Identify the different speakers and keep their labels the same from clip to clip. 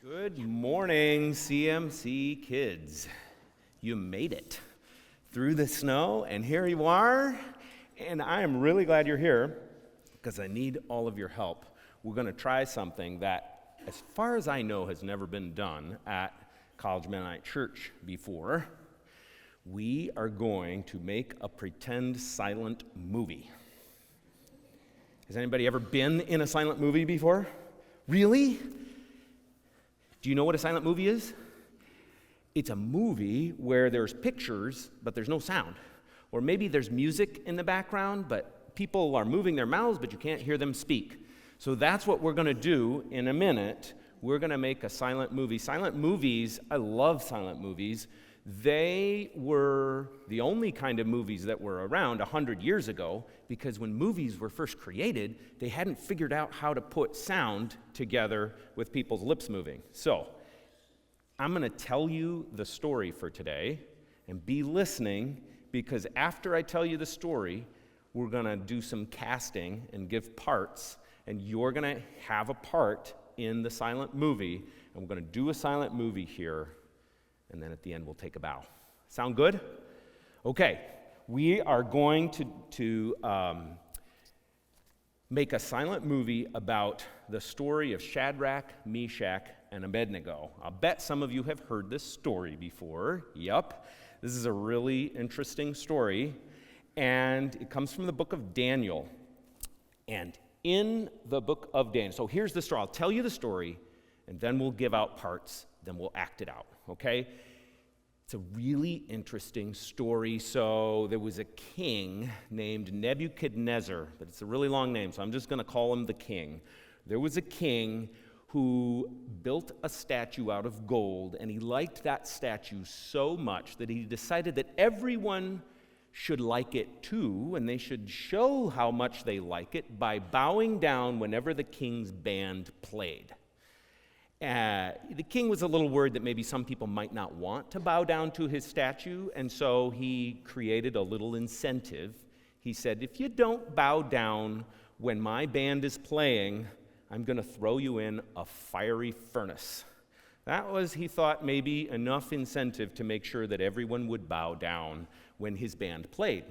Speaker 1: Good morning, CMC kids. You made it through the snow, and here you are. And I am really glad you're here because I need all of your help. We're going to try something that, as far as I know, has never been done at College Mennonite Church before. We are going to make a pretend silent movie. Has anybody ever been in a silent movie before? Really? Do you know what a silent movie is? It's a movie where there's pictures, but there's no sound. Or maybe there's music in the background, but people are moving their mouths, but you can't hear them speak. So that's what we're going to do in a minute. We're going to make a silent movie. Silent movies, I love silent movies. They were the only kind of movies that were around 100 years ago, because when movies were first created, they hadn't figured out how to put sound together with people's lips moving. So, I'm going to tell you the story for today, and be listening, because after I tell you the story, we're going to do some casting and give parts, and you're going to have a part in the silent movie, and we're going to do a silent movie here. And then at the end, we'll take a bow. Sound good? Okay. We are going to make a silent movie about the story of Shadrach, Meshach, and Abednego. I'll bet some of you have heard this story before. Yup. This is a really interesting story. And it comes from the book of Daniel. And in the book of Daniel, so here's the story. I'll tell you the story, and then we'll give out parts, then we'll act it out. Okay? It's a really interesting story. So there was a king named Nebuchadnezzar, but it's a really long name, so I'm just going to call him the king. There was a king who built a statue out of gold, and he liked that statue so much that he decided that everyone should like it too, and they should show how much they like it by bowing down whenever the king's band played. The king was a little worried that maybe some people might not want to bow down to his statue, and so he created a little incentive. He said, if you don't bow down when my band is playing, I'm going to throw you in a fiery furnace. That was, he thought, maybe enough incentive to make sure that everyone would bow down when his band played.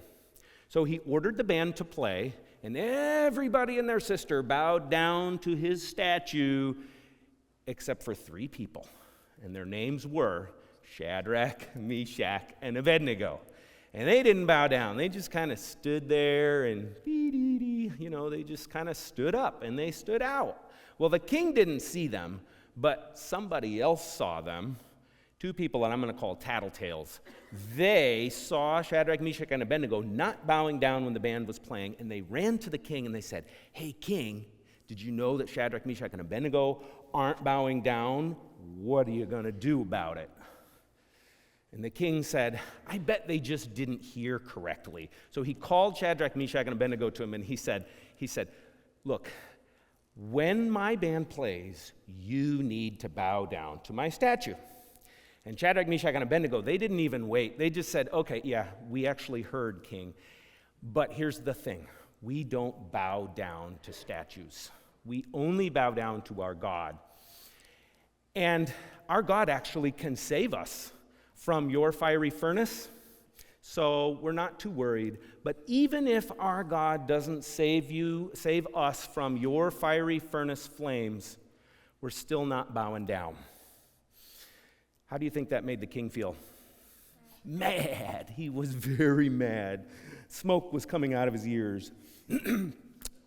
Speaker 1: So he ordered the band to play, and everybody and their sister bowed down to his statue, except for 3 people, and their names were Shadrach, Meshach, and Abednego. And they didn't bow down. They just kind of stood there and they just kind of stood up, and they stood out. Well, the king didn't see them, but somebody else saw them. 2 people that I'm going to call tattletales. They saw Shadrach, Meshach, and Abednego not bowing down when the band was playing, and they ran to the king and they said, hey, king, did you know that Shadrach, Meshach, and Abednego aren't bowing down? What are you going to do about it? And the king said, I bet they just didn't hear correctly. So he called Shadrach, Meshach, and Abednego to him, and he said, look, when my band plays, you need to bow down to my statue. And Shadrach, Meshach, and Abednego, they didn't even wait. They just said, okay, yeah, we actually heard, king. But here's the thing. We don't bow down to statues. We only bow down to our God. And our God actually can save us from your fiery furnace, so we're not too worried. But even if our God doesn't save us from your fiery furnace flames, we're still not bowing down. How do you think that made the king feel? Mad. He was very mad. Smoke was coming out of his ears.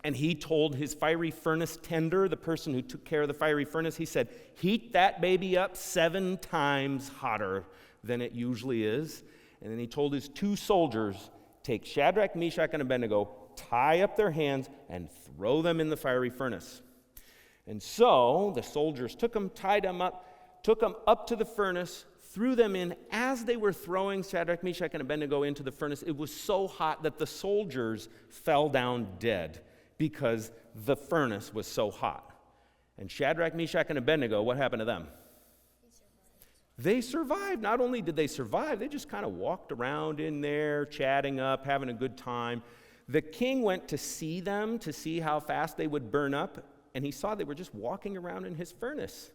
Speaker 1: And he told his fiery furnace tender, the person who took care of the fiery furnace, he said, heat that baby up 7 times hotter than it usually is. And then he told his 2 soldiers, take Shadrach, Meshach, and Abednego, tie up their hands, and throw them in the fiery furnace. And so the soldiers took them, tied them up, took them up to the furnace, threw them in. As they were throwing Shadrach, Meshach, and Abednego into the furnace, it was so hot that the soldiers fell down dead because the furnace was so hot. And Shadrach, Meshach, and Abednego, what happened to them? They survived. Not only did they survive, they just kind of walked around in there, chatting up, having a good time. The king went to see them, to see how fast they would burn up, and he saw they were just walking around in his furnace.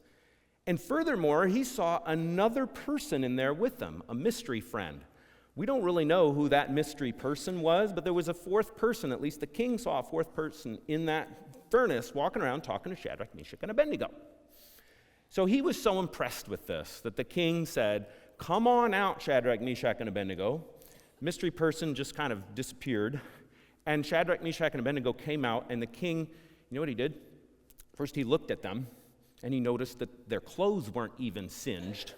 Speaker 1: And furthermore, he saw another person in there with them, a mystery friend. We don't really know who that mystery person was, but there was a fourth person. At least the king saw a fourth person in that furnace walking around talking to Shadrach, Meshach, and Abednego. So he was so impressed with this that the king said, "Come on out, Shadrach, Meshach, and Abednego." Mystery person just kind of disappeared, and Shadrach, Meshach, and Abednego came out, and the king, you know what he did? First he looked at them, and he noticed that their clothes weren't even singed.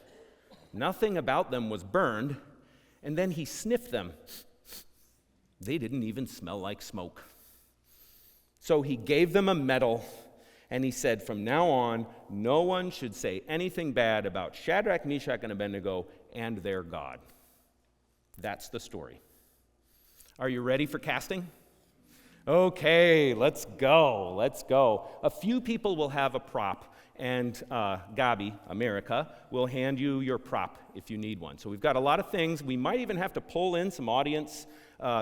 Speaker 1: Nothing about them was burned, and then he sniffed them. They didn't even smell like smoke. So he gave them a medal, and he said, from now on, no one should say anything bad about Shadrach, Meshach, and Abednego and their God. That's the story. Are you ready for casting? Okay, let's go. A few people will have a prop, and Gabi, America, will hand you your prop if you need one. So we've got a lot of things. We might even have to pull in some audience,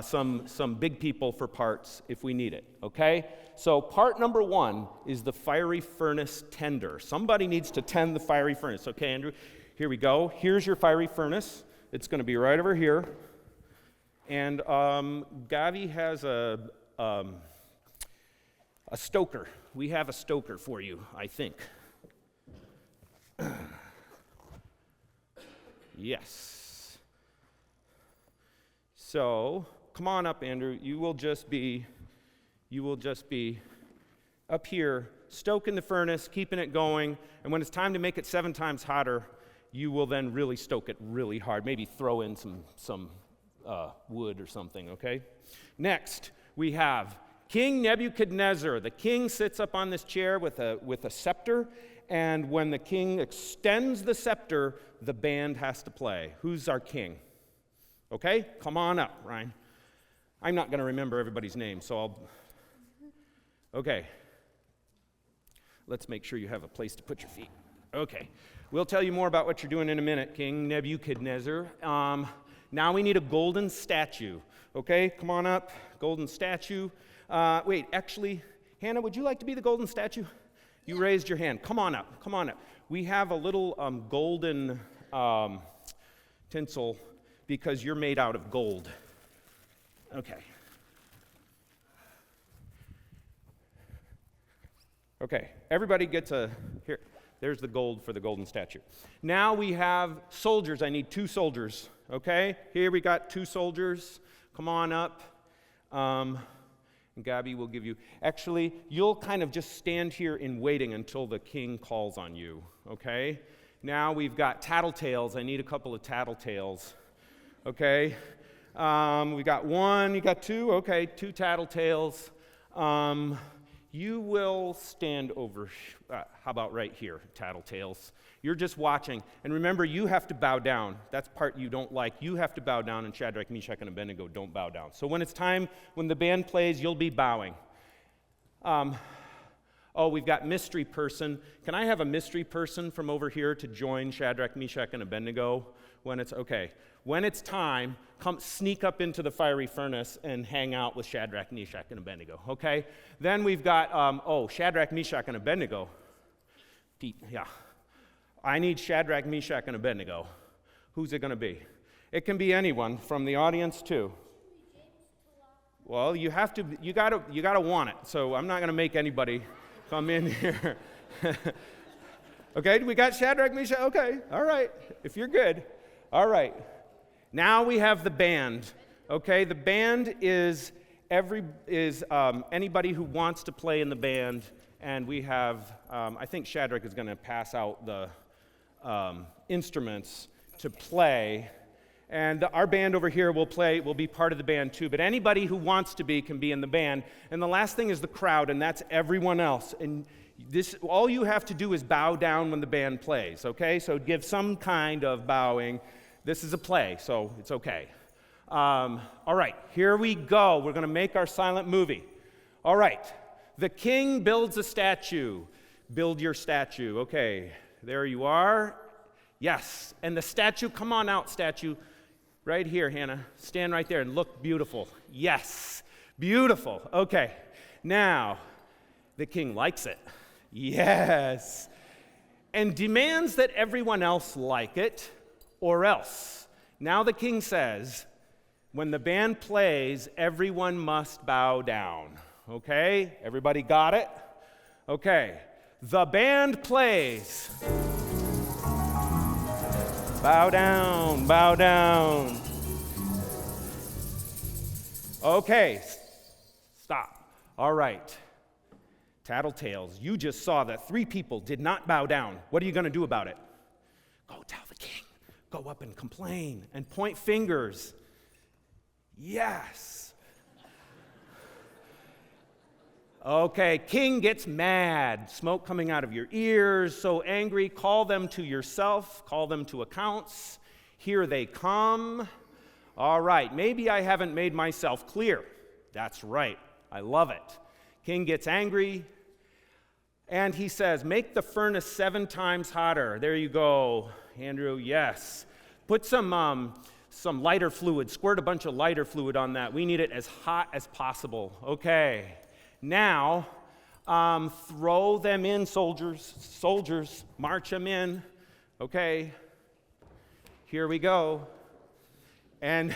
Speaker 1: some big people for parts if we need it, okay? So part number 1 is the fiery furnace tender. Somebody needs to tend the fiery furnace. Okay, Andrew, here we go. Here's your fiery furnace. It's going to be right over here. And Gavi has a stoker. We have a stoker for you, I think. Yes. So, come on up, Andrew. You will just be up here, stoking the furnace, keeping it going, and when it's time to make it 7 times hotter, you will then really stoke it really hard. Maybe throw in some wood or something, okay? Next, we have King Nebuchadnezzar. The king sits up on this chair with a scepter, and when the king extends the scepter, the band has to play. Who's our king? Okay? Come on up, Ryan. I'm not going to remember everybody's name, so okay. Let's make sure you have a place to put your feet. Okay. We'll tell you more about what you're doing in a minute, King Nebuchadnezzar. Now we need a golden statue. Okay, come on up. Golden statue. Wait, actually, Hannah, would you like to be the golden statue? You raised your hand. Come on up. We have a little golden tinsel because you're made out of gold. Okay. Okay, everybody gets here. There's the gold for the golden statue. Now we have soldiers. I need 2 soldiers. Okay, here we got 2 soldiers. Come on up. And Gabi will give you. Actually, you'll kind of just stand here in waiting until the king calls on you. Okay. Now we've got tattletales. I need a couple of tattletales. Okay. We got 1. You got 2. Okay, 2 tattletales. You will stand over, how about right here, tattletales. You're just watching. And remember, you have to bow down. That's part you don't like. You have to bow down, and Shadrach, Meshach, and Abednego don't bow down. So when it's time, when the band plays, you'll be bowing. We've got mystery person. Can I have a mystery person from over here to join Shadrach, Meshach, and Abednego when it's okay? When it's time, come sneak up into the fiery furnace and hang out with Shadrach, Meshach, and Abednego, okay? Then we've got, Shadrach, Meshach, and Abednego. Yeah. I need Shadrach, Meshach, and Abednego. Who's it going to be? It can be anyone from the audience, too. Well, you gotta want it, so I'm not going to make anybody come in here. Okay, we got Shadrach, Meshach, okay, all right, if you're good. All right. Now we have the band, okay? The band is anybody who wants to play in the band, and we have, I think Shadrach is going to pass out the instruments to play, and our band over here will be part of the band too, but anybody who wants to be can be in the band. And the last thing is the crowd, and that's everyone else. And this, all you have to do is bow down when the band plays, okay? So give some kind of bowing. This is a play, so it's okay. All right, here we go. We're going to make our silent movie. All right, the king builds a statue. Build your statue. Okay, there you are. Yes, and the statue, come on out, statue. Right here, Hannah. Stand right there and look beautiful. Yes, beautiful. Okay, now, the king likes it. Yes. and demands that everyone else like it, or else. Now the king says, when the band plays, everyone must bow down. Okay? Everybody got it? Okay. The band plays. Bow down, bow down. Okay. Stop. All right. Tattletales, you just saw that 3 people did not bow down. What are you going to do about it? Go tell the king. Go up and complain and point fingers. Yes. Okay, king gets mad. Smoke coming out of your ears, so angry. Call them to yourself. Call them to accounts. Here they come. All right, maybe I haven't made myself clear. That's right. I love it. King gets angry, and he says, make the furnace 7 times hotter. There you go, Andrew, yes. Put some lighter fluid, squirt a bunch of lighter fluid on that. We need it as hot as possible. Okay, now throw them in, soldiers, march them in. Okay, here we go. And,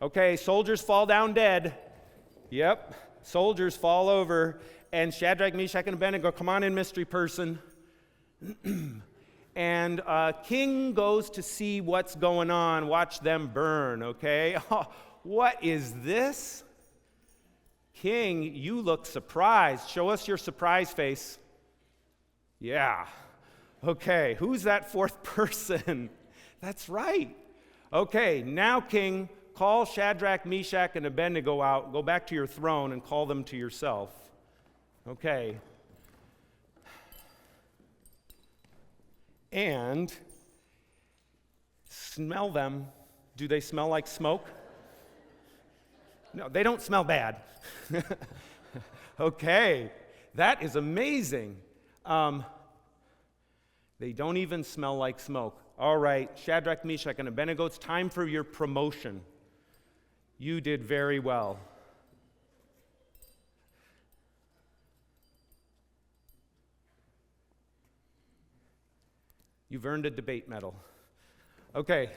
Speaker 1: okay, soldiers fall down dead. Yep. Soldiers fall over, and Shadrach, Meshach, and Abednego, come on in, mystery person. And king goes to see what's going on. Watch them burn, okay? Oh, what is this? King, you look surprised. Show us your surprise face. Yeah. Okay, who's that 4th person? That's right. Okay, now, king, call Shadrach, Meshach, and Abednego out. Go back to your throne and call them to yourself. Okay. And smell them. Do they smell like smoke? No, they don't smell bad. Okay, that is amazing. They don't even smell like smoke. All right, Shadrach, Meshach, and Abednego, it's time for your promotion. You did very well. You've earned a debate medal. Okay.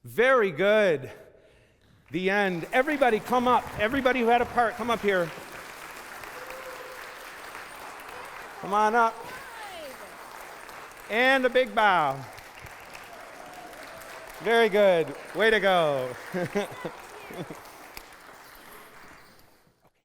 Speaker 1: Very good. The end. Everybody come up. Everybody who had a part, come up here. Come on up. And a big bow. Very good. Way to go.